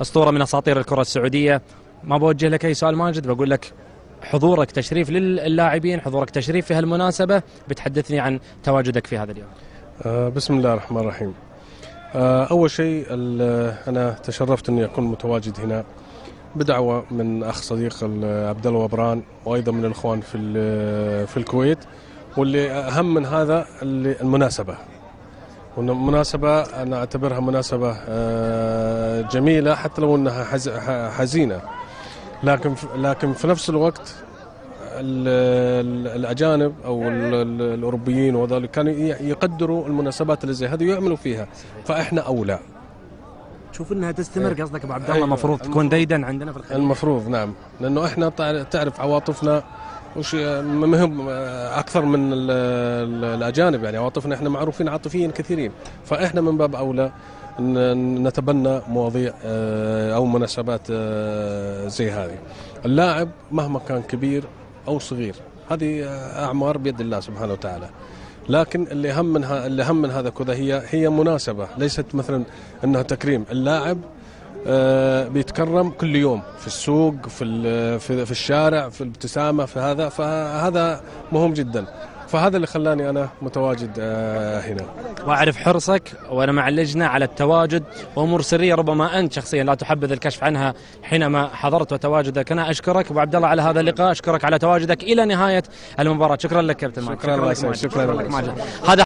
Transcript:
أسطورة من أساطير الكرة السعودية. ما بوجه لك أي سؤال ماجد، بقول لك حضورك تشريف للاعبين، حضورك تشريف في هالمناسبة، بتحدثني عن تواجدك في هذا اليوم. بسم الله الرحمن الرحيم. أول شيء أنا تشرفت أني أكون متواجد هنا بدعوة من أخ صديق عبد الله وبران، وأيضا من الإخوان في الكويت. واللي أهم من هذا المناسبة، والمناسبة أنا أعتبرها مناسبة جميلة حتى لو أنها حزينة، لكن في نفس الوقت الأجانب أو الأوروبيين وذلك كانوا يقدروا المناسبات اللي زي هذه ويعملوا فيها، فإحنا أولى. تشوف انها تستمر قصدك ابو عبد الله؟ المفروض تكون ديدا عندنا في الخليج. المفروض نعم، لانه احنا تعرف عواطفنا وش مهم اكثر من الاجانب، يعني عواطفنا احنا معروفين عاطفيين كثيرين، فاحنا من باب اولى نتبنى مواضيع او مناسبات زي هذه. اللاعب مهما كان كبير او صغير هذه اعمار بيد الله سبحانه وتعالى، لكن اللي هم من هذا كذا هي مناسبة، ليست مثلا انها تكريم. اللاعب بيتكرم كل يوم في السوق، في الشارع، في الابتسامة، فهذا مهم جدا. فهذا اللي خلاني أنا متواجد هنا. وأعرف حرصك وأنا مع اللجنة على التواجد، وأمور سرية ربما أنت شخصيا لا تحبذ الكشف عنها حينما حضرت وتواجدك. أنا أشكرك أبو عبد الله على هذا اللقاء، أشكرك على تواجدك إلى نهاية المباراة. شكرا لك كابتن ماجد. شكرا لك ماجد. هذا